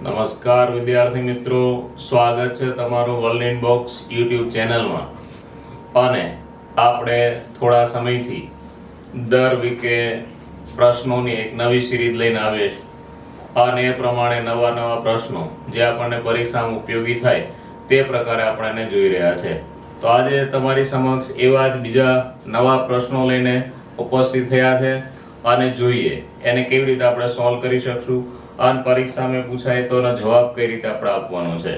નમસ્કાર વિદ્યાર્થી મિત્રો, સ્વાગત છે તમારું વર્લ્ડ ઇનબોક્સ યુટ્યુબ ચેનલમાં। અને આપણે થોડા સમયથી દર વીકે પ્રશ્નોની એક નવી સિરીઝ લઈને આવીએ છીએ અને એ પ્રમાણે નવા નવા પ્રશ્નો જે આપણને પરીક્ષામાં ઉપયોગી થાય તે પ્રકારે આપણે એને જોઈ રહ્યા છે। તો આજે તમારી સમક્ષ એવા જ બીજા નવા પ્રશ્નો લઈને ઉપસ્થિત થયા છે અને જોઈએ એને કેવી રીતે આપણે સોલ્વ કરી શકશું અને પરીક્ષામાં પૂછાય તો એનો જવાબ કઈ રીતે આપણે આપવાનો છે।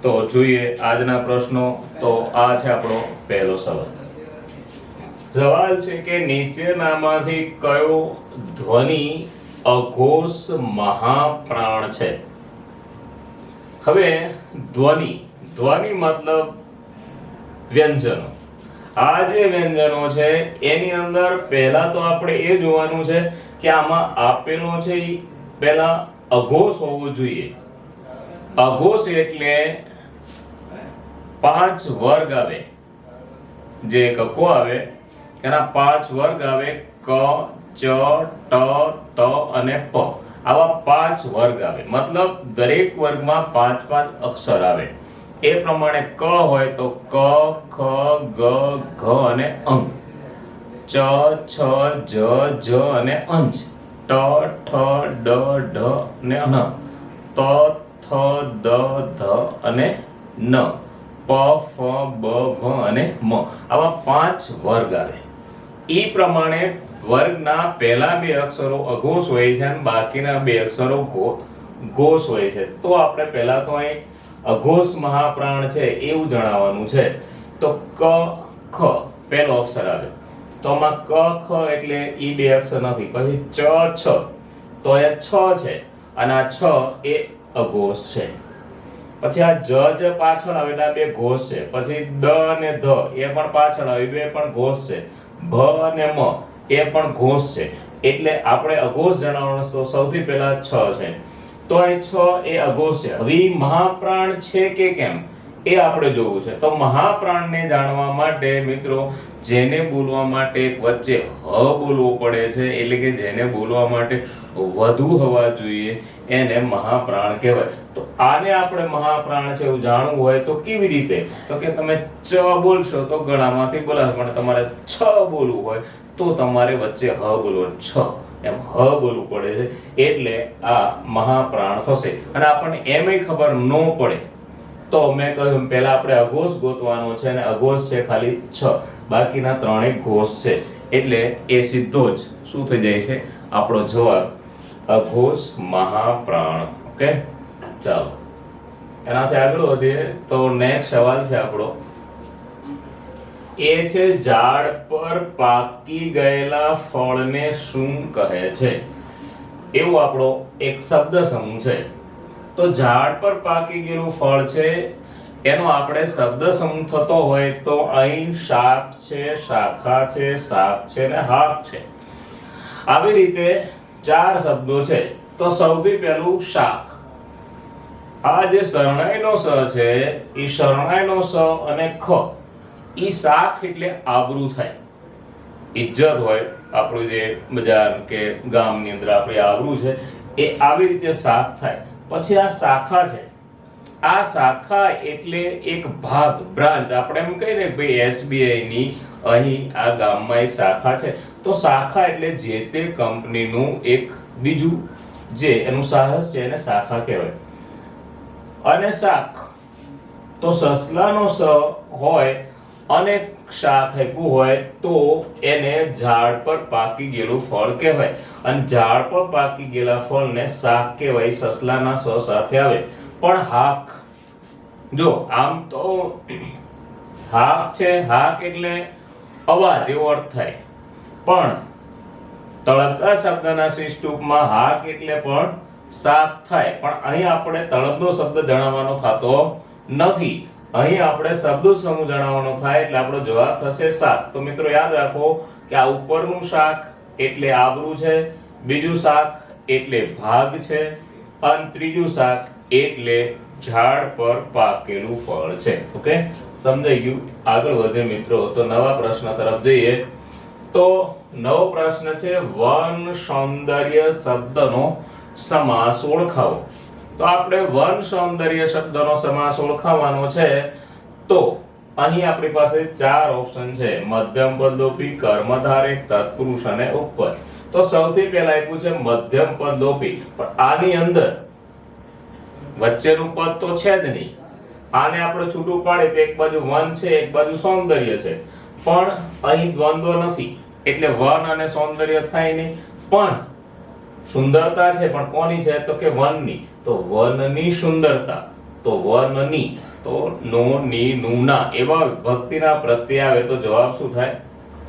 તો જોઈએ આજના પ્રશ્નો। તો આ છે આપણો પહેલો સવાલ છે કે નીચેનામાંથી કયો ધ્વનિ અઘોષ મહાપ્રાણ છે। હવે ધ્વનિ મતલબ વ્યંજનો। આ જે વ્યંજનો છે એની અંદર પહેલા તો આપણે એ જોવાનું છે કે આમાં આપેલો છે પહેલા અઘોષ હોવો જોઈએ। અઘોષ એટલે 5 વર્ગ આવે, જે કકો આવે એના 5 વર્ગ આવે, ક, ચ, ટ, ત અને પ। આવા 5 વર્ગ આવે, મતલબ દરેક વર્ગમાં 5 અક્ષર આવે। એ પ્રમાણે ક હોય તો ક, ખ, ગ, ઘ અને અંગ, ચ, છ, જ, જ અને અંજ, ટ, ઠ, ડ, ઢ અને ણ, ત, થ, દ, ધ અને ન, પ, ફ, બ, ભ અને મ। આવા 5 વર્ગ આવે। એ પ્રમાણે વર્ગના પહેલા 2 અક્ષરો અઘોષ હોય છે અને બાકીના 2 અક્ષરો ઘોષ હોય છે। તો આપણે પહેલા તો અહીં અઘોષ મહાપ્રાણ છે એવું જણાવવાનું છે। તો ક, ખ પહેલો અક્ષર આવે, તો આમાં ક, ખ એટલે ઈ 2 અક્ષર નથી। પછી ચ, છ તો એ 6 છે અને આ 6 એ અઘોષ છે। પછી આ જ પાછળ આવે એટલે આ 2 ઘોષ છે। પછી દ અને ધ એ પણ પાછળ આવે, 2 પણ ઘોષ છે। ભ અને મ એ પણ ઘોષ છે। એટલે આપણે અઘોષ જણાવવાનું તો સૌથી પહેલા 6 છે। તો અહીં 6 એ અઘોષ છે। હવે મહાપ્રાણ છે કે કેમ એ આપણે જોવું છે। તો મહાપ્રાણને જાણવા માટે મિત્રો જેને બોલવા માટે વચ્ચે હ બોલવો પડે છે, એટલે કે જેને બોલવા માટે વધુ હવા જોઈએ એને મહાપ્રાણ કહેવાય। તો આને આપણે મહાપ્રાણ છે એવું જાણવું હોય તો કેવી રીતે? તો કે તમે ચ બોલશો તો ગળામાંથી બોલાશે, પણ તમારે છ બોલવું હોય તો તમારે વચ્ચે હ બોલવાનું, છ એમ હ બોલવું પડે છે, એટલે આ મહાપ્રાણ થશે। અને આપણને એમય ખબર ન પડે તો મેં કહ્યું પહેલા આપણે અઘોષ ગોતવાનો છે અને અઘોષ છે ખાલી 6, બાકીના 3 ઘોષ છે। એટલે એ સીધો જ શું થઈ જાય છે આપણો જવાબ અઘોષ મહાપ્રાણ। ઓકે, ચાલો એનાથી આગળ વધીએ તો નેક્સ્ટ સવાલ છે આપણો એ છે ઝાડ પર પાકી ગયેલા ફળને શું કહે છે? એવો આપણો એક શબ્દ સમૂહ છે। તો ઝાડ પર પાકી ગયેલું ફળ છે એનો આપણે શબ્દ સમૂહ થતો હોય તો અહીં શાક છે, શાખા છે, શાક છે અને હાક છે। આવી રીતે 4 શબ્દો છે। તો સૌથી પહેલું શાક। આ જે શરણાઈનો સ છે એ શરણાઈનો સ અને ખ, ઈ શાક એટલે આબરૂ થાય, ઇજ્જત હોય, આપણું જે બજાર કે ગામની અંદર આપણી આબરૂ છે એ આવી રીતે શાક થાય। પછી આ શાખા છે। આ શાખા એટલે એક ભાગ, બ્રાન્ચ। આપણે એમ કહીએ ને ભાઈ એસબીઆઈ ની અહીં આ ગામમાં એક શાખા છે, તો શાખા એટલે જે તે કંપનીનું એક બીજું જે એનું સાહસ છે એને શાખા કહેવાય। અને શાક તો સસલાનો સ હોય અને શાક આપ્યું હોય તો એને ઝાડ પર પાકી ગયેલું ફળ કહેવાય। અને ઝાડ પર પાકી ગયેલા ફળને શાક કહેવાય, સસલાના સ સાથે આવે। પણ હાક, જો આમ તો હાક છે, હાક એટલે અવાજ એવો અર્થ થાય, પણ તળપદા શબ્દના શિષ્ટરૂપમાં હાક એટલે પણ શાક થાય। પણ અહીં આપણે તળપદો શબ્દ જણાવવાનો થતો નથી, અહીં આપણે શબ્દો સમૂહ જણાવવાનો થાય એટલે આપણો જવાબ થશે શાક। તો મિત્રો યાદ રાખો કે આ ઉપરનું શાક એટલે આબરૂ છે, બીજું શાક એટલે ભાગ છે અને ત્રીજું શાક એટલે ઝાડ પર પાકેલું ફળ છે। ઓકે, સમજાઈ ગયું? આગળ વધે મિત્રો તો નવા પ્રશ્ન તરફ જઈએ। તો નવો પ્રશ્ન છે વન સૌંદર્ય શબ્દનો સમાસ ઓળખાવો। તો આપણે વન સૌંદર્ય શબ્દનો સમાસ ઓળખાવવાનો છે. તો અહીં આપણી પાસે 4 ઓપ્શન છે: મધ્યમ પદ લોપી, કર્મધારય, તત્પુરુષ અને ઉપપદ. તો સૌથી પહેલા આપ્યું છે મધ્યમ પદ લોપી, પણ આની અંદર વચ્ચેનું પદ તો છે જ નહીં. આને આપણે છૂટું પાડીએ તો એક બાજુ વન છે, એક બાજુ સૌંદર્ય છે, પણ અહીં દ્વંદ્વ નથી એટલે વન અને સૌંદર્ય થાય નહીં. પણ સુંદરતા છે, પણ કોની છે? તો કે વનની. તો વનની સુંદરતા, તો વનની, તો નો ની નું ના એવા વિભક્તિના પ્રત્યય આવે તો જવાબ શું થાય?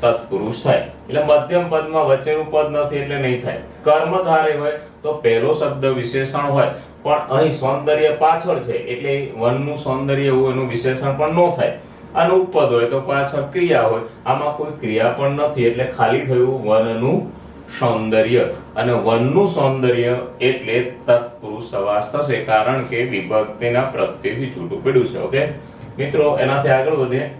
તત્પુરુષ થાય. એટલે મધ્યમ પદમાં વચ્ચેનું પદ નથી એટલે નહીં થાય. કર્મધારય હોય તો પહેલો શબ્દ વિશેષણ હોય, પણ અહીં સૌંદર્ય પાછળ છે એટલે વનનું સૌંદર્ય એવું એનું વિશેષણ પણ ન થાય. અને ઉપપદ હોય તો પાછળ ક્રિયા હોય, આમાં કોઈ ક્રિયા પણ નથી એટલે ખાલી થયું વનનું સૌંદર્ય. અને વનનું સૌંદર્ય એટલે તત્પુરુષ સમાસ થશે, કારણ કે વિભક્તિના પ્રત્યયથી છૂટું પડ્યું છે. ઓકે મિત્રો, એનાથી આગળ વધીએ.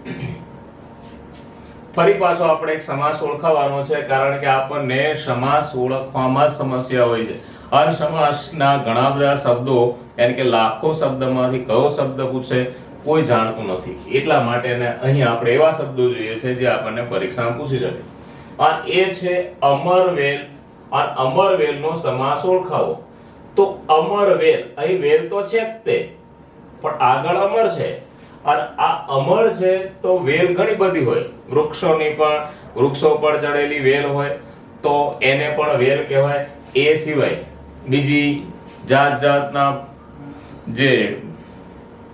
ફરી પાછો આપણે એક સમાસ ઓળખાવવાનો છે, કારણ કે આપણને સમાસ ઓળખવામાં સમસ્યા હોય છે. અનસમાસના ઘણા બધા શબ્દો, એટલે કે લાખો શબ્દમાંથી કયો શબ્દ પૂછે કોઈ જાણતું નથી. એટલા માટે અહીં આપણે એવા શબ્દો જોઈએ છે જે આપણને પરીક્ષામાં પૂછી શકે. આ એ છે અમરવેલ. અને અમરવેલનો સમાસ ઓળખાવો. તો અમરવેલ, અહીં વેલ તો છે જ તે, પણ આગળ અમર છે. અને આ અમર છે તો વેલ ઘણી બધી હોય. વૃક્ષોની પણ, વૃક્ષો પર ચડેલી વેલ હોય તો એને પણ વેલ કહેવાય. એ સિવાય બીજી જાત જાતના જે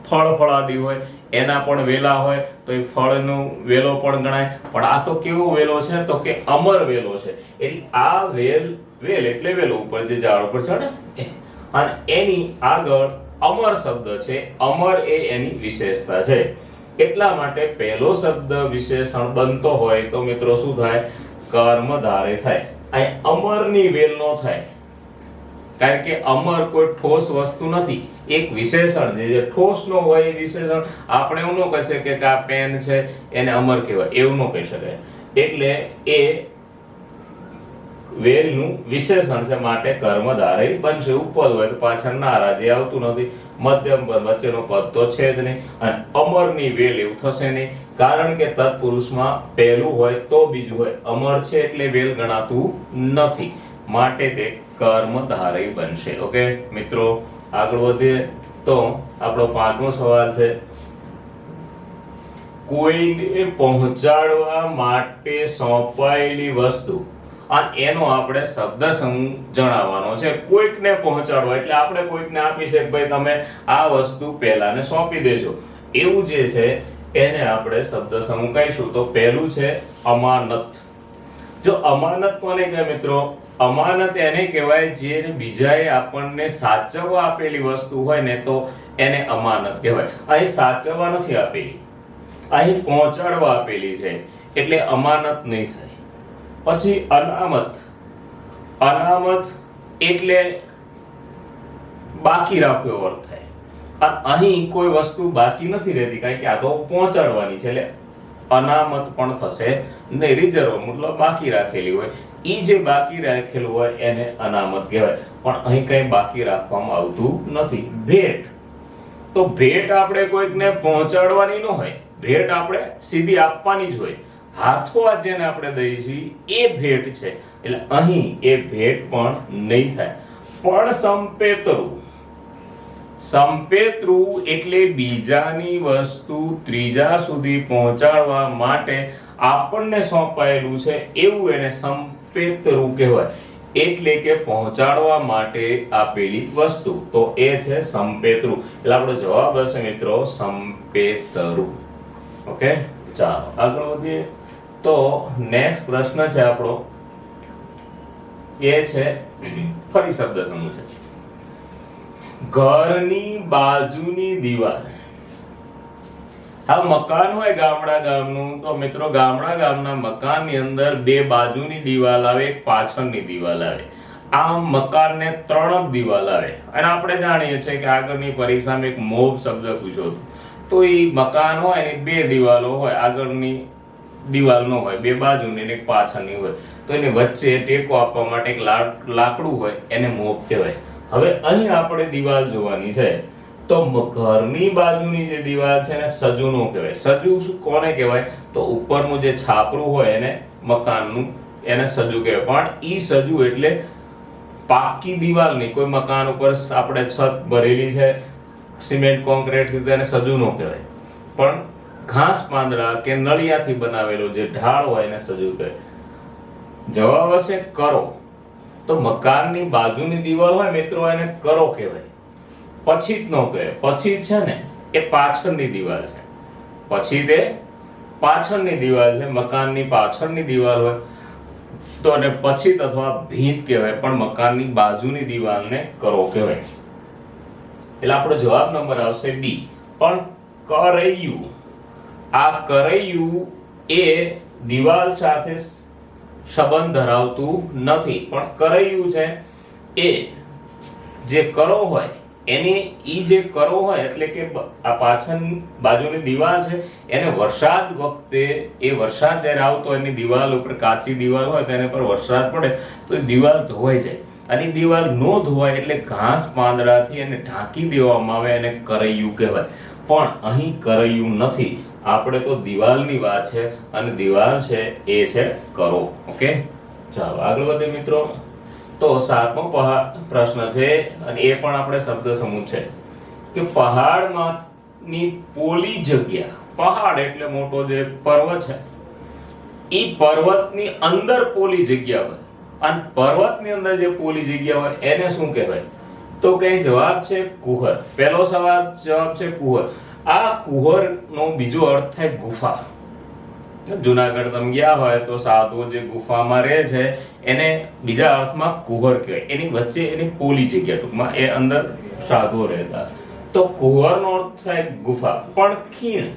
ફળાદી હોય એના પણ વેલા હોય તો એ ફળનું વેલો પણ ગણાય. પણ આ તો કેવો વેલો છે? તો કે અમર વેલો છે. એટલે આ વેલ એટલે વેલો ઉપર જે ઝાડ ઉપર ચડે, અને એની આગળ અમર શબ્દ છે. અમર એ એની વિશેષતા છે. એટલા માટે પહેલો શબ્દ વિશેષણ બનતો હોય તો મિત્રો શું થાય? કર્મધારય થાય. અહીં અમરની વેલ નો થાય, કારણ કે અમર કોઈ ઠોસ વસ્તુ નથી, એક વિશેષણ છે. જે ઠોસ નો હોય એ વિશેષણ આપણે એવું ન કહી શકીએ કે આ પેન છે એને અમર કહેવાય, એવું ન કહી શકાય. એટલે એ વેલનું વિશેષણ છે, માટે કર્મધારય બનશે. ઉપપદ હોય તો પાછળ નારા, જે આવતું નથી. મધ્યમ પદ, વચ્ચેનો પદ તો છે જ નહીં. અને અમરની વેલ એવું થશે નહીં, કારણ કે તત્પુરુષમાં પહેલું હોય તો બીજું હોય. અમર છે એટલે વેલ ગણાતું નથી, માટે તે કર્મધારય બનશે. ઓકે મિત્રો, આગળ વધીએ તો આપણો 5મો સવાલ છે: કોઈને પહોંચાડવા માટે સોંપાયેલી વસ્તુ. અને એનો આપણે શબ્દ સમૂહ જણાવવાનો છે. કોઈકને પહોંચાડવા એટલે આપણે કોઈકને આપી છે કે ભાઈ તમે આ વસ્તુ પહેલાને સોંપી દેજો, એવું જે છે એને આપણે શબ્દ સમૂહ કહીશું. તો પહેલું છે અમાનત. જો અમાનત કોને કહેવાય મિત્રો? અમાનત એને કહેવાય જે બીજાએ આપણને સાચવવા આપેલી વસ્તુ હોય ને તો એને અમાનત કહેવાય. અહીં સાચવવા નથી આપેલી, અહીં પહોંચાડવા આપેલી છે એટલે અમાનત નહીં થાય. પછી અનામત. અનામત એટલે બાકી રાખ્યો અર્થ થાય. અને અહીં કોઈ વસ્તુ બાકી નથી રહેતી, કારણ કે આ તો પહોંચાડવાની છે એટલે અનામત પણ થશે નહીં. રિઝર્વ મતલબ બાકી રાખેલી હોય, ઈ જે બાકી રાખેલું હોય એને અનામત કહેવાય. પણ અહીં કઈ બાકી રાખવામાં આવતું નથી. ભેટ. તો ભેટ આપણે કોઈકને પહોંચાડવાની ન હોય, ભેટ આપણે સીધી આપવાની જ હોય. હાથોહાથ જેને આપણે દઈએ છીએ એ ભેટ છે, એટલે અહીં એ ભેટ પણ નહીં થાય. પણ સંપેતરું. સંપેતરું એટલે બીજાની વસ્તુ ત્રીજા સુધી પહોંચાડવા માટે આપણને સોંપાયેલું છે એવું એને સંપેતરું કહેવાય. એટલે કે પહોંચાડવા માટે આપેલી વસ્તુ, તો એ છે સંપેતરું. એટલે આપણો જવાબ હશે મિત્રો સંપેતરું. ઓકે, ચાલો આગળ વધીએ. તો નેક્સ્ટ પ્રશ્ન છે આપણો, એ છે ફરી શબ્દ સમૂહ છે. ઘરની બાજુની દિવાલ. આ મકાન હોય ગામડા ગામનું, તો મિત્રો ગામડા ગામના મકાનની અંદર બે બાજુની દિવાલ આવે, એક પાછળની દિવાલ આવે. આ મકાનને 3 દિવાલ આવે. અને આપણે જાણીએ છીએ કે આગળની પરીક્ષામાં એક મોબ શબ્દ પૂછ્યો હતો. તો એ મકાન હોય એની 2 દિવાલો હોય, આગળની દિવાલ નો હોય, 2 બાજુની અને એક પાછળની હોય. તો એની વચ્ચે ટેકો આપવા માટે એક લાકડું હોય, એને મોબ કહેવાય. હવે અહીં આપણે દીવાલ જોવાની છે, તો ઘરની બાજુની જે દીવાલ છે ને સજુનો કહેવાય. સજુ શું કોને કહેવાય? તો ઉપરનું જે છાપરું હોય એને મકાનનું એને સજુ કહેવાય. પણ ઈ સજુ એટલે પાકી દીવાલ નહીં. કોઈ મકાન ઉપર આપણે છત ભરેલી છે સિમેન્ટ કોન્ક્રીટ થી, તો એને સજુ નો કહેવાય. પણ ઘાસ પાંદડા કે નળિયાથી બનાવેલો જે ઢાળ હોય એને સજુ કહેવાય. જવાબ હશે કરો. તો મકાનની બાજુની દીવાલ હોય મિત્રો એને કરો કહેવાય. પછી જ નો કહેવાય. પછી છે ને એ પાછળની દીવાલ છે. પછી તે પાછળની દીવાલ છે. મકાનની પાછળની દીવાલ હોય તો એને પછી અથવા ભીંત કહેવાય. પણ મકાનની બાજુની દીવાલને કરો કહેવાય. એટલે આપણો જવાબ નંબર આવશે ડી. પણ કરૈયું, આ કરૈયું એ દીવાલ સાથે સંબંધ ધરાવતું નથી. પણ કરૈયું છે એ જે કરો હોય એની ઈ જે કરો હોય એટલે કે આ પાછળની બાજુની દીવાલ છે એને વરસાદ વખતે એ વરસાદ જ્યારે આવતો એની દીવાલ ઉપર કાચી દીવાલ હોય તો એના પર વરસાદ પડે તો એ દીવાલ ધોવાઈ જાય. અને દીવાલ નો ધોવાય એટલે ઘાસ પાંદડાથી એને ઢાંકી દેવામાં આવે, એને કરૈયું કહેવાય. પણ અહીં કરૈયું નથી. આપણે તો દીવાલની વાત છે અને દીવાલ છે એ છે કરો. ઓકે, ચાલો આગળ વધીએ મિત્રો. તો 7મો પ્રશ્ન છે અને એ પણ આપણે શબ્દ સમૂહ છે કે પહાડમાંની પોલી જગ્યા. પહાડ એટલે મોટો જે પર્વત છે, ઈ પર્વતની અંદર પોલી જગ્યા હોય અને પર્વતની અંદર જે પોલી જગ્યા હોય એને શું કહેવાય? તો કઈ જવાબ છે કુહર. પહેલો સવાલ જવાબ છે કુહર. આ કુહર નો બીજો અર્થ થાય ગુફા. જુનાગઢ તમે ગયા હોય તો સાધુઓ જે ગુફામાં રહે છે એને બીજા અર્થમાં કુહર કહેવાય. એની વચ્ચે એની પોલી જગ્યા, ટૂંકમાં એ અંદર સાધુઓ રહેતા. તો કુહરનો અર્થ થાય ગુફા. પણ ખીણ,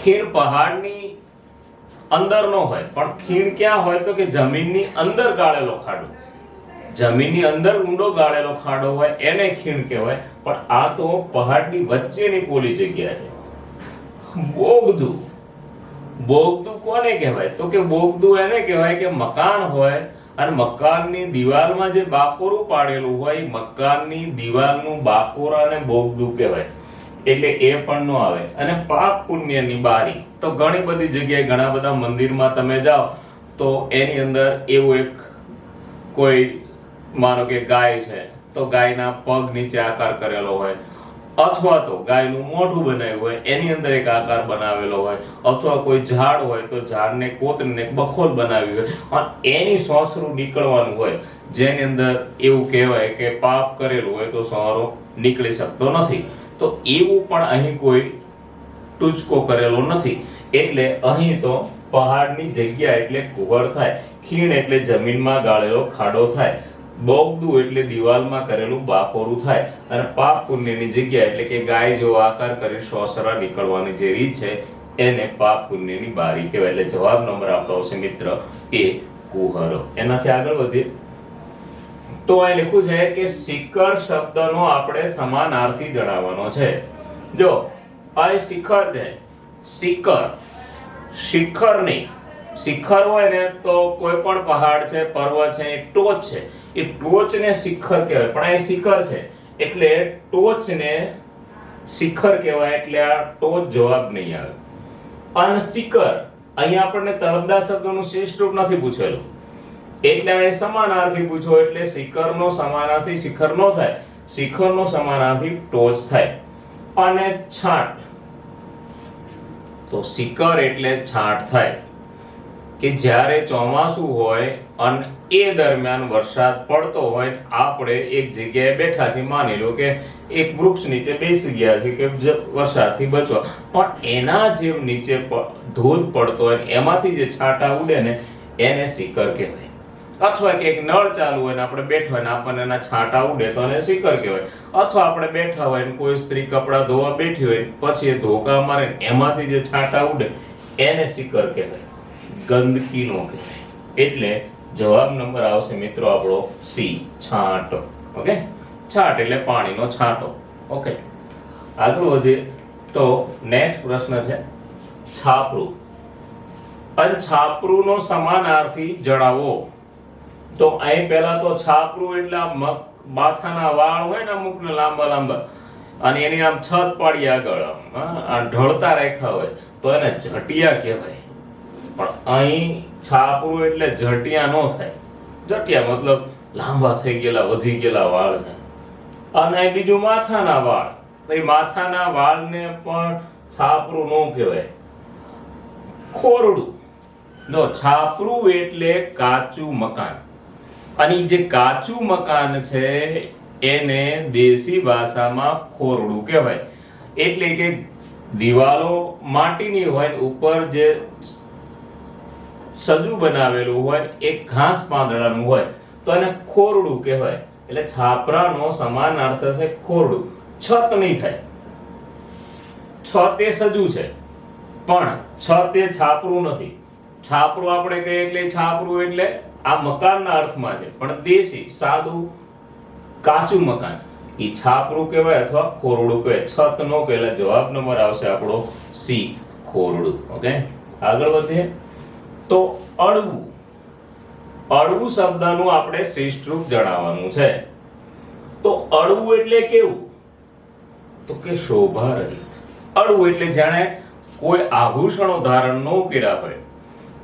ખીણ પહાડની અંદર નો હોય. પણ ખીણ ક્યાં હોય? તો કે જમીનની અંદર ગાળેલો ખાડો. જમીનની અંદર ઊંડો ગાળેલો ખાડો હોય એને ખીણ કહેવાય. પણ આ તો પહાડની વચ્ચેની પોલી જગ્યા છે. બોગદું, બોગદું કોને કહેવાય? તો કે બોગદું એને કહેવાય કે મકાન હોય અને મકાનની દિવાલમાં જે બાકોરું પાડેલું હોય મકાનની દિવાલનું બાકોરાને બોગદું કહેવાય. એટલે એ પણ નો આવે. અને પાપ પુણ્યની બારી, તો ઘણી બધી જગ્યાએ ઘણા બધા મંદિરમાં તમે જાઓ તો એની અંદર એવું એક કોઈ માનો કે ગાય છે તો ગાયના પગ નીચે આકાર કરેલો હોય, અથવા તો ગાયનું મોઢું બનાવ્યું હોય એની અંદર એક આકાર બનાવેલો હોય, અથવા કોઈ ઝાડ હોય તો ઝાડને કોતરીને એક બખોલ બનાવી હોય અને એની સોસરું નીકળવાનું હોય, જેની અંદર એવું કહેવાય કે પાપ કરેલું હોય તો સોરો નીકળી શકતો નથી. તો એવું પણ અહીં કોઈ ટૂચકો કરેલો નથી. એટલે અહીં તો પહાડની જગ્યા એટલે કુહર થાય, ખીણ એટલે જમીનમાં ગાળેલો ખાડો થાય, બોગદું એટલે દિવાલમાં કરેલું બાકોરું થાય, અને પાપ પુણ્યની જગ્યા એટલે કે ગાય જેવો આકાર કરી સોસરા નીકળવાની જે રીત છે એને પાપ પુણ્યની બારી કહેવાય. એટલે જવાબ નંબર આપણો આવશે મિત્ર એ કુહર. એનાથી આગળ વધીએ તો અહીં લખ્યું છે કે શિખર શબ્દનો આપણે સમાનાર્થી જણાવવાનો છે. જો આ શિખર છે, શિખર, શિખર નહીં. શિખર હોય ને તો કોઈ પણ પહાડ છે, પર્વત છે, એ ટોચ છે, એ ટોચને શિખર કહેવાય. પણ આ શિખર છે એટલે ટોચને શિખર કહેવાય. એટલે આ ટોચ જવાબ નહીં આવે. અને શિખર અહીંયા આપણને તળપદા શબ્દનું શિષ્ટ રૂપ નથી પૂછેલું, એટલે અહીં સમાનાર્થી પૂછો. એટલે શિખરનો સમાનાર્થી શિખર નો થાય, શિખરનો સમાનાર્થી ટોચ થાય. અને છાંટ, તો શિખર એટલે છાંટ થાય કે જ્યારે ચોમાસું હોય અને એ દરમિયાન વરસાદ પડતો હોય, આપણે એક જગ્યાએ બેઠા છીએ, માની લો કે એક વૃક્ષ નીચે બેસી ગયા છે કે વરસાદથી બચવા, પણ એના જે નીચે ધોધ પડતો હોય એમાંથી જે છાંટા ઉડે ને એને શિખર કહેવાય. અથવા કે એક નળ ચાલુ હોય ને આપણે બેઠા હોય ને આપણને એના છાંટા ઉડે તો એને શિખર કહેવાય. અથવા આપણે બેઠા હોય ને કોઈ સ્ત્રી કપડાં ધોવા બેઠી હોય પછી એ ધોકા મારે એમાંથી જે છાંટા ઉડે એને શિખર કહેવાય, ગંદકી નો કહેવાય. એટલે જવાબ નંબર આવશે મિત્રો આપણો સી, છાંટ. ઓકે, છાંટ એટલે પાણીનો છાંટો. ઓકે, આગળ વધીએ તો નેક્સ્ટ પ્રશ્ન છે છાપરું. અને છાપરું નો સમાનાર્થી જણાવો. તો અહીં પહેલા તો છાપરું એટલે માથાના વાળ હોય ને અમુક ને લાંબા લાંબા અને એની આમ છત પાડી આગળ ઢળતા રેખા હોય તો એને ઝટિયા કહેવાય. પણ અહીં છાપરું એટલે ઝટિયા નો થાય. ઝટિયા મતલબ લાંબા થઈ ગયેલા વધી ગયેલા વાળ છે. અને બીજું માથાના વાળ, તો માથાના વાળને પણ છાપરું નો કહેવાય, ખોરડું. જો છાપરું એટલે કાચું મકાન, અને જે કાચું મકાન છે એને દેશી ભાષામાં ખોરડું કહેવાય. એટલે કે દિવાલો માટીની હોય, ઉપર જે સજુ બનાવેલું હોય એ ઘાસ પાંદડાનું હોય તો એને ખોરડું કહેવાય. એટલે છાપરાનો સમાનાર્થ છે ખોરડું. છત નહીં થાય. છત એ સજુ છે પણ છત એ છાપરું નથી. છાપરું આપણે કહીએ એટલે છાપરું એટલે આ મકાનના અર્થમાં છે, પણ દેશી સાદું કાચું મકાન એ છાપરું કહેવાય અથવા ખોરડું કહેવાય. છત નો કહેવાય. જવાબ નંબર આવશે આપણો સી, ખોરડું. ઓકે, આગળ વધીએ. તો અડવું. અડવું શબ્દનું આપણે શિષ્ટરૂપ જણાવવાનું છે. તો અડવું એટલે કેવું? તો કે શોભા રહિત. અડવું એટલે જાણે કોઈ આભૂષણો ધારણ ન કર્યા હોય.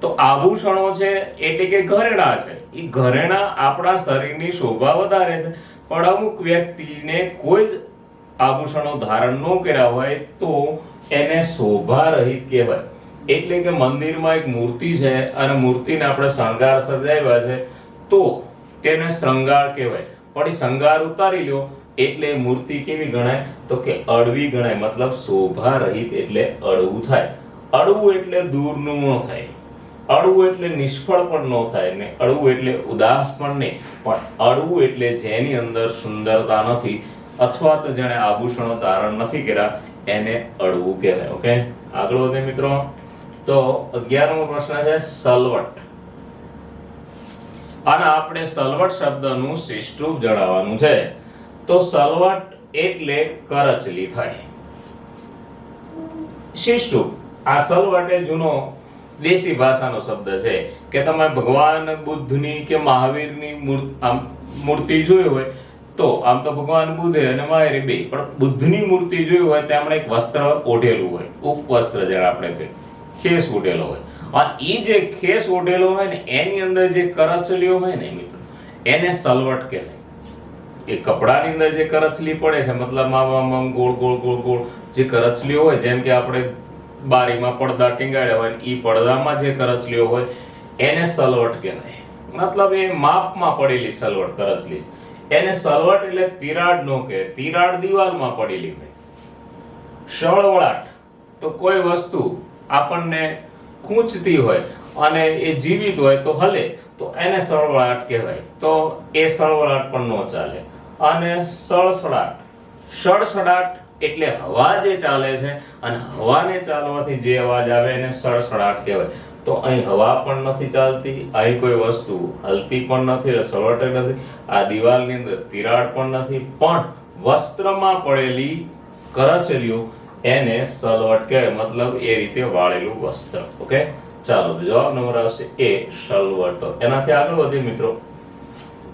તો આભૂષણો છે એટલે કે ઘરેણા છે. એ ઘરેણા આપણા શરીરની શોભા વધારે છે, પણ અમુક વ્યક્તિને કોઈ જ આભૂષણો ધારણ ન કર્યા હોય તો એને શોભા રહિત કહેવાય. એટલે કે મંદિરમાં એક મૂર્તિ છે અને મૂર્તિને આપણે શણગાર સજાવ્યા છે તો તેને શૃંગાર કહેવાય, પણ એ શૃંગાર ઉતારી લ્યો એટલે મૂર્તિ કેવી ગણાય? તો કે અડવી ગણાય. મતલબ શોભા રહિત એટલે અડવું થાય. અડવું એટલે દૂરનું ન થાય, અડવું એટલે નિષ્ફળ પણ ન થાય, ને અડવું એટલે ઉદાસ પણ નહીં, પણ અડવું એટલે જેની અંદર સુંદરતા નથી અથવા તો જેણે આભૂષણો ધારણ નથી કર્યા એને અડવું કહેવાય. ઓકે, આગળ વધે મિત્રો. તો 11મો પ્રશ્ન છે સલવટ. અને આપણે સલવટ શબ્દનું શિષ્ટરૂપ જણાવવાનું છે. તો સલવટ એટલે કરચલી થાય. શિષ્ટરૂપ આ સલવટ એ જૂનો દેશી ભાષાનો શબ્દ છે કે તમે ભગવાન બુદ્ધની કે મહાવીરની મૂર્તિ જોઈ હોય તો આમ તો ભગવાન બુદ્ધ અને મહાવીર બે, પણ બુદ્ધની મૂર્તિ જોઈ હોય તેમાં એક વસ્ત્ર ઓઢેલું હોય, ઉપવસ્ત્ર જેને આપણે કહીએ, ખેસ ઓઢેલો હોય. અને એ જે ખેસ ઓઢેલો હોય ને એની અંદર જે કરચલીઓ હોય ને મિત્રો એને સલવટ કહેવાય. એ કપડાની અંદર જે કરચલી પડે છે, મતલબ આમ ગોળ ગોળ ગોળ ગોળ જે કરચલીઓ હોય, જેમ કે આપણે બારીમાં પડદા ટીંગાડ્યા હોય એ પડદામાં જે કરચલીઓ હોય એને સલવટ કહેવાય. મતલબ એ માપમાં પડેલી સલવટ કરચલી. એને સલવટ એટલે તિરાડ નો કહેવાય. તિરાડ દિવાલમાં પડેલી હોય. સળવળાટ તો કોઈ વસ્તુ આપણને ખૂંચતી હોય અને એ જીવિત હોય તો હલે તો એને સળવળાટ કહેવાય. તો એ સળવળાટ પણ ન ચાલે. અને સળસળાટ, સળસળાટ એટલે હવા જે ચાલે છે અને હવાને ચાલવાથી જે અવાજ આવે એને સળસળાટ કહેવાય. તો અહીં હવા પણ નથી ચાલતી, અહીં કોઈ વસ્તુ હલતી પણ નથી, સળવટ નથી, આ દિવાલની અંદર તિરાડ પણ નથી, પણ વસ્ત્રમાં પડેલી કરચલીઓ એને સલવટ કહેવાય. મતલબ એ રીતે વાળેલું વસ્ત્ર. ઓકે, ચાલો જવાબ નંબર આવશે એ, સલવટ. એનાથી આગળ વધીએ મિત્રો.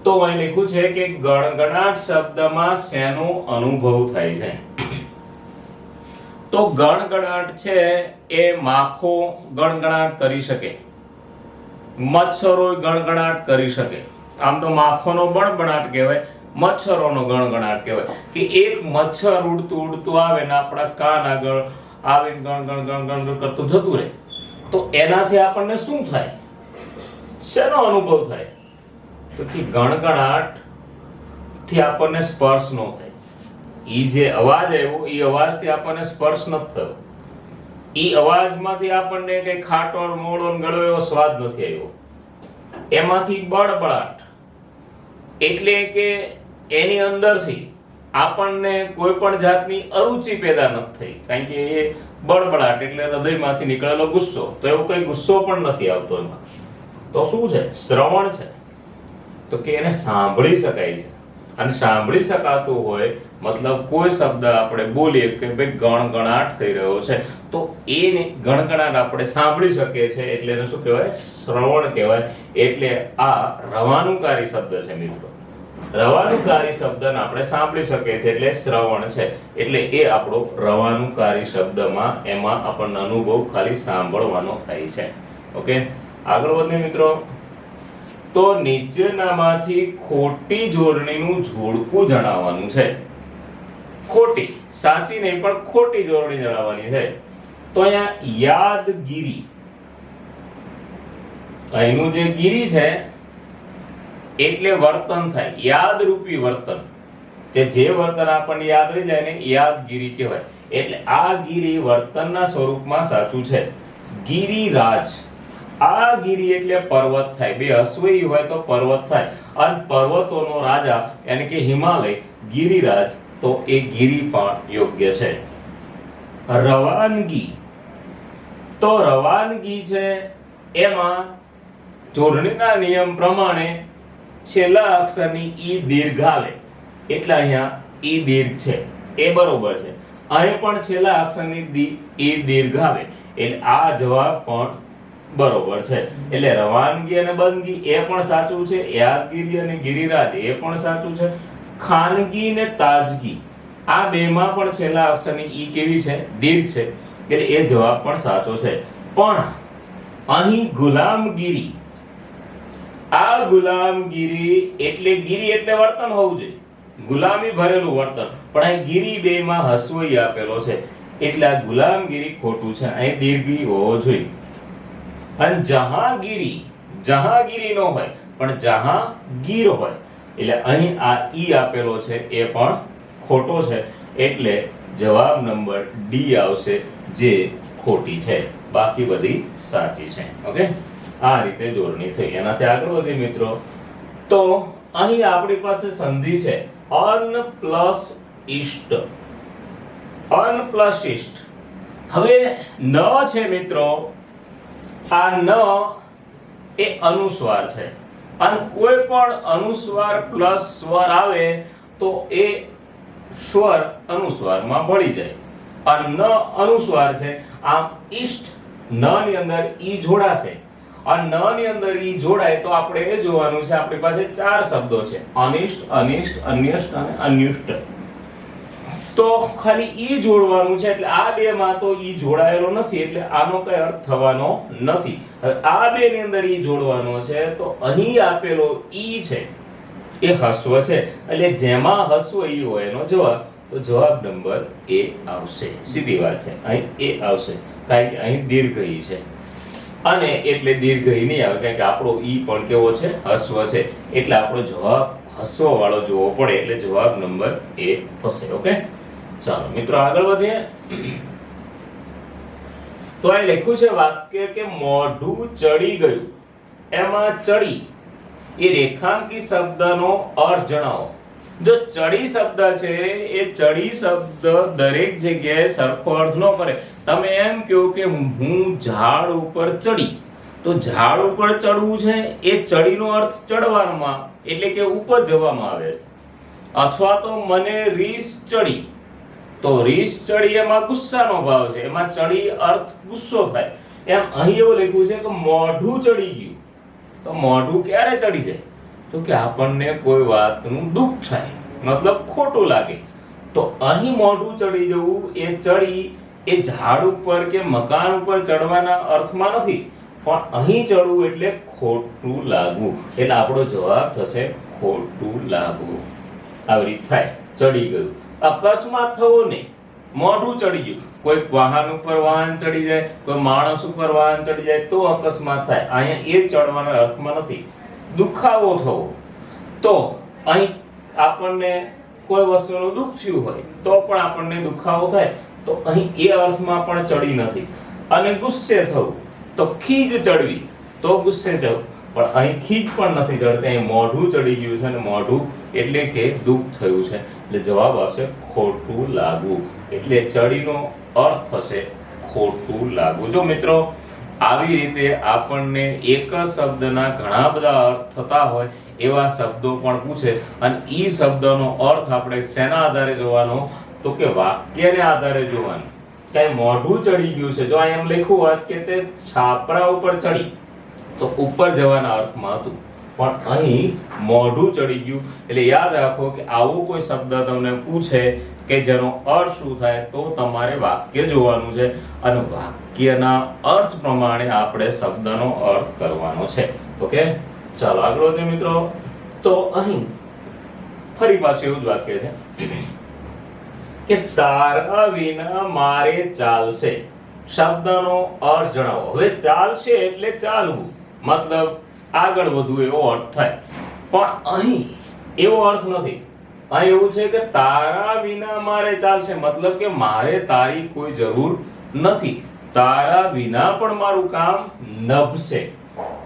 તો અહીં લખ્યું છે કે ગણગણાટ શબ્દમાં શેનો અનુભવ થાય છે? તો ગણગણાટ છે એ માખો ગણગણાટ કરી શકે, મચ્છરો ગણગણાટ કરી શકે. આમ તો માખોનો બણબણાટ કહેવાય, મચ્છરોનો ગણગણાટ કહેવાય. કે એક મચ્છર ઉડતું ઉડતું આવે ને આપણા કાન આગળ આવીને ગણ ગણ ગણ ગણ કરતું જતું રહે તો એનાથી આપણને શું થાય? શેનો અનુભવ થાય? તો કે ગણગણાટ થી આપણને સ્પર્શ ન થાય. ઈ જે અવાજ આવ્યો એ અવાજથી આપણને સ્પર્શ નથી થયો. ઈ અવાજમાંથી આપણને કઈ ખાટો મોળો ગળો એવો સ્વાદ નથી આવ્યો. એમાંથી બળબળાટ એટલે કે એની અંદરથી આપણને કોઈ પણ જાતની અરુચિ પેદા નથી થઈ, કારણ કે એ બળબળાટ એટલે હૃદયમાંથી નીકળેલો ગુસ્સો. તો એવો કઈ ગુસ્સો પણ નથી આવતો એમાં. તો શું છે? શ્રવણ છે. તો કે એને સાંભળી શકાય છે. અને સાંભળી શકાતું હોય મતલબ કોઈ શબ્દ આપણે બોલીએ કે ભાઈ ગણગણાટ થઈ રહ્યો છે તો એ ગણગણાટ આપણે સાંભળી શકીએ છીએ એટલે એને શું કહેવાય? શ્રવણ કહેવાય. એટલે આ રવાનુંકારી શબ્દ છે મિત્રો. રવાનુકારી શબ્દને આપણે સાંભળી શકીએ છીએ એટલે શ્રવણ છે, એટલે એ આપણો રવાનુકારી શબ્દમાં એમાં આપણને અનુભવ ખાલી સાંભળવાનો થાય છે. ઓકે, આગળ વધીએ મિત્રો. તો નીચેનામાંથી ખોટી જોડણીનું જોડકું જણાવવાનું છે. ખોટી, સાચી નહીં પણ ખોટી જોડણી જણાવવાની છે. તો અહીંયા યાદગીરી, અહીંનું જે ગીરી છે એટલે વર્તન થાય, યાદરૂપી વર્તન, કે જે વર્તન આપણને યાદ રહી જાય ને યાદગીરી કહેવાય. એટલે આ ગીરી વર્તનના સ્વરૂપમાં સાચું છે. ગિરિરાજ, આ ગીરી એટલે પર્વત થાય, બે અશ્વઈ હોય તો પર્વત થાય, અને પર્વતોનો રાજા એટલે કે હિમાલય, ગિરિરાજ, તો એ ગીરી પણ યોગ્ય છે. રવાનગી, તો રવાનગી છે એમાં જોડણીના નિયમ પ્રમાણે છેલ્લા અક્ષરની ઈ દીર્ઘ આવે, એટલે અહીંયા ઈ દીર્ઘ છે એ બરોબર છે. અહીં પણ છેલ્લા અક્ષરની ઈ દીર્ઘ આવે એટલે આ જવાબ પણ બરોબર છે. એટલે રવાનગી અને બંદગી એ પણ સાચું છે, યાદગીરી અને ગિરિરાજ એ પણ સાચું છે. ખાનગી ને તાજગી, આ બેમાં પણ છેલ્લા અક્ષરની ઈ કેવી છે? દીર્ઘ છે, એટલે એ જવાબ પણ સાચો છે. પણ અહીં ગુલામગીરી, આ ગુલામગીરી એટલે ગીરી એટલે વર્તન હોવું જોઈએ, ગુલામી ભરેલું વર્તન, પણ અહીં ગીરી બેમાં હસવઈ આપેલો છે એટલે આ ગુલામગીરી ખોટું છે, અહીં દીર્ઘી હોવો જોઈએ. અને જહાંગીરી, જહાંગીરી નો હોય પણ જહાંગીર હોય, એટલે અહીં આ ઈ આપેલો છે એ પણ ખોટો છે, એટલે જવાબ નંબર ડી આવશે જે ખોટી છે, બાકી બધી સાચી છે. ઓકે, આ રીતે જોડણી થઈ. એનાથી આગળ વધી મિત્રો. તો અહીં આપણી પાસે સંધિ છે અન પ્લસ ઇષ્ટ, અન પ્લસ ઇષ્ટ. હવે ન છે મિત્રો, આ ન એ અનુસ્વાર છે, અને કોઈ પણ અનુસ્વાર પ્લસ સ્વર આવે તો એ સ્વર અનુસ્વારમાં ભળી જાય. આ ન અનુસ્વાર છે, આમ ઇષ્ટ ન ની અંદર ઈ જોડાશે, અને ન ની અંદર ઈ જોડાય તો આપણે એ જોવાનું છે, આપણી પાસે ચાર શબ્દો છે, અનિષ્ટ, અનિષ્ટ, અન્યષ્ટ અને અન્યુષ્ટ. તો ખાલી ઈ જોડવાનું છે, એટલે આ બે માં તો ઈ જોડાયેલો નથી, એટલે આનો કઈ અર્થ થવાનો નથી. હવે આ બે ની અંદર ઈ જોડવાનો છે, તો અહીં આપેલો ઈ છે એ હસ્વ છે, એટલે જેમાં હસ્વ ઈ હોય એનો જવાબ, તો જવાબ નંબર એ આવશે. સીધી વાત છે, અહીં એ આવશે, કારણ કે અહીં દીર્ઘ ઈ છે, અને એટલે દીર્ઘ ઈ નહીં આવે, કારણ કે આપણો ઈ પણ કેવો છે? હસ્વ છે, એટલે આપણો જવાબ હસ્વ વાળો જોવો પડે, એટલે જવાબ નંબર એ થશે. ઓકે, ચાલો મિત્રો આગળ વધીએ. તો અહીં લખ્યું છે વાક્ય કે મોઢું ચડી ગયું, એમાં ચડી એ રેખાંકી શબ્દનો અર્થ જણાવો. જો ચડી શબ્દ છે એ ચડી શબ્દ દરેક જગ્યાએ સરખો અર્થ ન કરે. તમે એમ કહો કે હું ઝાડ ઉપર ચડી, તો ઝાડ ઉપર ચડવું છે એ ચડીનો અર્થ ચડવામાં એટલે કે ઉપર જવામાં આવે છે. અથવા તો મને રીસ ચડી, તો રીસ ચડી એમાં ગુસ્સાનો ભાવ છે, એમાં ચડી અર્થ ગુસ્સો થાય. એમ અહીં એવું લખ્યું છે કે મોઢું ચડી ગયું, તો મોઢું ક્યારે ચડી જાય? તો કે આપણને કોઈ વાતનું દુઃખ થાય, મતલબ ખોટું લાગે. તો અહીં મોઢું ચડી જવું એ ચડી એ ઝાડ ઉપર કે મકાન ઉપર ચડવાના અર્થમાં નથી, પણ અહીં ચડવું એટલે ખોટું લાગવું, એટલે આપણો જવાબ થશે ખોટું લાગવું. આવી રીતે થાય, ચડી ગયું. અકસ્માત થવો નહીં, મોઢું ચડી ગયું. કોઈ વાહન ઉપર વાહન ચડી જાય, કોઈ માણસ ઉપર વાહન ચડી જાય તો અકસ્માત થાય. અહીંયા એ ચડવાના અર્થમાં નથી. દુખાવો થવો, તો અહીં આપણને કોઈ વસ્તુનું દુઃખ થયું હોય તો પણ આપણને દુખાવો થાય, તો અહીં એ અર્થમાં પણ ચડી નથી. અને ગુસ્સે થવું, તો ખીજ ચડવી, તો ગુસ્સે જવું, પણ અહીં ખીજ પણ નથી ચડતી, અહીં મોઢું ચડી ગયું છે, અને મોઢું એટલે કે દુઃખ થયું છે, એટલે જવાબ આવશે ખોટું લાગવું. એટલે ચડીનો અર્થ થશે ખોટું લાગવું. જો મિત્રો આવી રીતે આપણને એક જ શબ્દના ઘણા બધા અર્થ થતા હોય એવા શબ્દો પણ પૂછે, અને ઈ શબ્દનો અર્થ આપણે શેના આધારે જોવાનો? તો કે વાક્યને આધારે જોવાનું. કે મોઢું ચડી ગયું છે, જો એમ લખ્યું હોત કે તે છાપરા ઉપર ચડી, તો ઉપર જવાના અર્થમાં હતું. પણ અહીં મોઢું ચડી ગયું. એટલે યાદ રાખો કે આવો કોઈ શબ્દ તમને પૂછે કે જેનો અર્થ શું થાય તો તમારે વાક્ય જોવાનું છે અને વાક્યના અર્થ પ્રમાણે આપણે શબ્દનો અર્થ કરવાનો છે. ઓકે, ચાલો આગળ વધીએ મિત્રો. તો અહીં ફરી પાછું એવું જ વાક્ય છે કે તારા વિના મારે ચાલશે. શબ્દનો અર્થ જણાવો. હવે ચાલશે એટલે ચાલવું, મતલબ આગળ વધવું એવો અર્થ થાય. પણ અહીં એવો અર્થ નથી. અહીં એવું છે કે તારા વિના મારે ચાલશે, મતલબ કે મારે તારી કોઈ જરૂર નથી. તારા વિના પણ મારું કામ નભશે.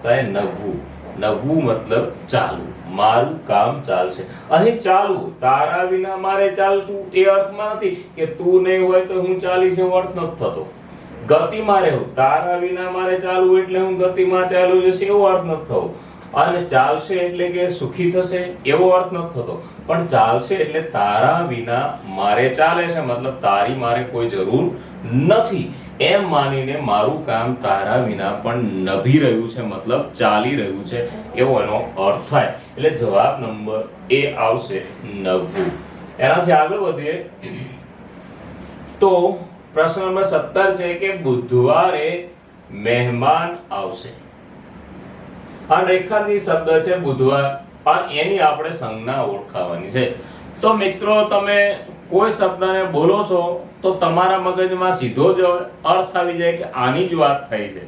તો એ નભવું, નભવું મતલબ ચાલવું, મારું કામ ચાલશે. અહીં ચાલવું, તારા વિના મારે ચાલશું એ અર્થમાં નથી કે તું નહીં હોય તો હું ચાલીશ એવો અર્થ નથી થતો. ગતિમાં રહેવું, તારા વિના મારે ચાલવું એટલે હું ગતિમાં ચાલુ જશે એવો અર્થ નથી થતો. અને ચાલશે એટલે કે સુખી થશે એવો અર્થ નથી થતો. પણ ચાલશે એટલે તારા વિના મારે ચાલે છે, મતલબ તારી મારે કોઈ જરૂર નથી એમ માનીને મારું કામ તારા વિના પણ નભી રહ્યું છે, મતલબ ચાલી રહ્યું છે એવો એનો અર્થ થાય. એટલે જવાબ નંબર એ આવશે, નભવું. એનાથી આગળ વધીએ તો પ્રશ્ન નંબર 17 છે કે બુધવારે મહેમાન આવશે. આ રેખાંકિત શબ્દ છે બુધવાર, અને એની આપણે સંજ્ઞા ઓળખાવાની છે. તો મિત્રો તમે કોઈ શબ્દને બોલો છો તો તમારા મગજમાં સીધો જ અર્થ આવી જાય કે આની જ વાત થઈ છે.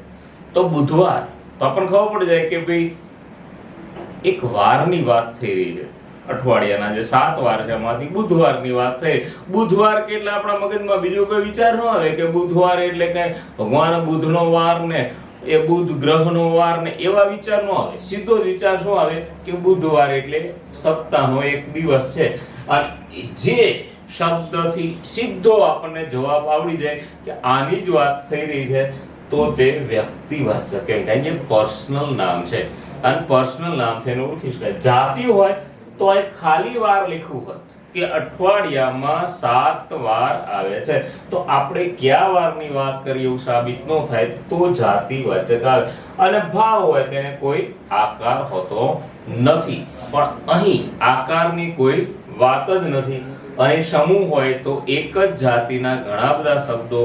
તો બુધવાર તો આપણને ખબર પડી જાય કે ભાઈ એક વારની વાત થઈ રહી છે. અઠવાડિયાના જે 7 વાર છે એમાંથી બુધવારની વાત થઈ. બુધવાર કે એટલે આપણા મગજમાં બીજો કોઈ વિચાર ન આવે કે બુધવાર એટલે કે ભગવાન બુધનો વાર ને એ બુધ ગ્રહનો વાર ને એવા વિચાર ન આવે. સીધો જ વિચાર શું આવે કે બુધવાર એટલે સપ્તાહનો એક દિવસ છે. અને જે શબ્દથી સીધો આપણને જવાબ આવડી જાય કે આની જ વાત થઈ રહી છે તો તે વ્યક્તિવાચક કહેવાય, કે પર્સનલ નામ છે. અને પર્સનલ નામ છે એને ઓળખી શકાય. જાતિ હોય તો એક ખાલી વાર લખ્યું હોત કે અઠવાડિયામાં 7 વાર આવે છે તો આપણે કયા વારની વાત કરીએ એવું સાબિત ન થાય તો જાતિવાચક આવે. અને ભાવ હોય તેને કોઈ આકાર હોતો નથી. પણ અહીં આકારની કોઈ વાત જ નથી. અહીં સમૂહ હોય તો એક જ જાતિના ઘણા બધા શબ્દો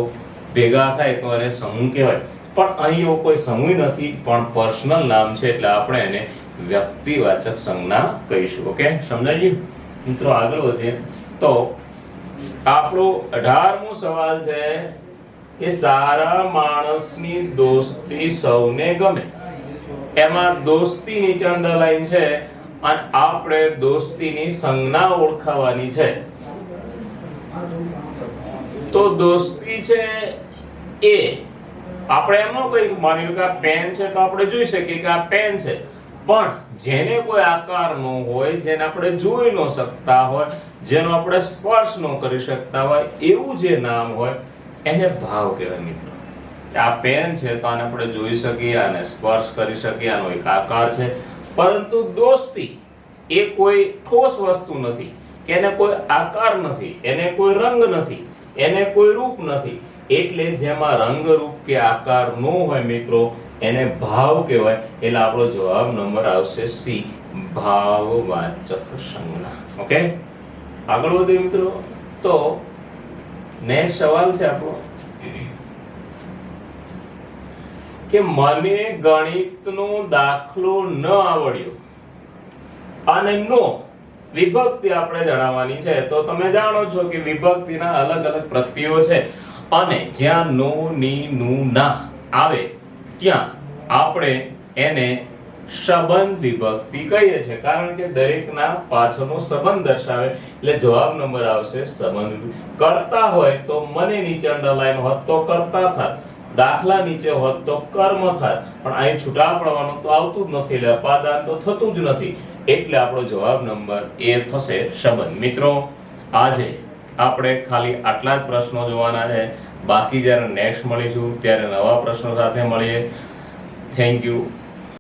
ભેગા થાય તો એને સમૂહ કહેવાય. પણ અહીં એવો કોઈ સમૂહ નથી, પણ પર્સનલ નામ છે એટલે આપણે એને વ્યક્તિવાચક સંજ્ઞા કહીશું. ઓકે, સમજાઈ ગયું મિત્રો? આગળ વધીએ તો આપણો 18મો સવાલ છે કે સારા માણસની દોસ્તી સૌને ગમે. એમાં દોસ્તી નીચે અંડરલાઈન છે અને આપણે દોસ્તીની સંજ્ઞા ઓળખાવાની છે. તો દોસ્તી છે એ આપણે એમ ન કઈ માની લો કે આ પેન છે તો આપણે જોઈ શકીએ કે આ પેન છે. પણ જેને કોઈ આકાર ન હોય, જેને આપણે જોઈ ન શકતા હોય, જેનો આપણે સ્પર્શ ન કરી શકતા હોય એવું જે નામ હોય એને ભાવ કહેવાય મિત્રો. આ પેન છે તો આને આપણે જોઈ શકીએ, આને સ્પર્શ કરી શકીએ, આનો એક આકાર છે. પરંતુ દોસ્તી એ કોઈ ઠોસ વસ્તુ નથી કે એને કોઈ આકાર નથી, એને કોઈ રંગ નથી, એને કોઈ રૂપ નથી. એટલે જેમાં રંગ રૂપ કે આકાર ન હોય મિત્રો એને ભાવ કહેવાય. એટલે આપણો જવાબ નંબર આવશે સી, ભાવવાચક સંજ્ઞા. ઓકે, આગળ વધીએ મિત્રો. તો નેક્સ્ટ સવાલ છે આપણો કે મને ગણિતનો દાખલો ન આવડ્યો અને નો વિભક્તિ આપણે જણાવવાની છે. તો તમે જાણો છો કે વિભક્તિના અલગ અલગ પ્રત્યયો છે અને જ્યાં નો, ની, નું, ના આવે ત્યાં આપણે એને સંબંધ વિભક્તિ કહીએ છીએ. કારણ કે દરેકના પાછળનો સંબંધ દર્શાવે એટલે જવાબ નંબર આવશે સંબંધ. કરતા હોય તો મને નીચે અંડરલાઈન હોત તો કરતા થાત, દાખલા નીચે હોત તો કર્મ થાત. પણ અહીં છૂટા પડવાનું તો આવતું જ નથી એટલે અપાદાન તો થતું જ નથી. એટલે આપણો જવાબ નંબર એ થશે સંબંધ. મિત્રો આજે આપણે ખાલી આટલા જ પ્રશ્નો જોવાના છે. બાકી જ્યારે નેક્સ્ટ મળીશું ત્યારે નવા પ્રશ્નો સાથે મળીએ. Thank you.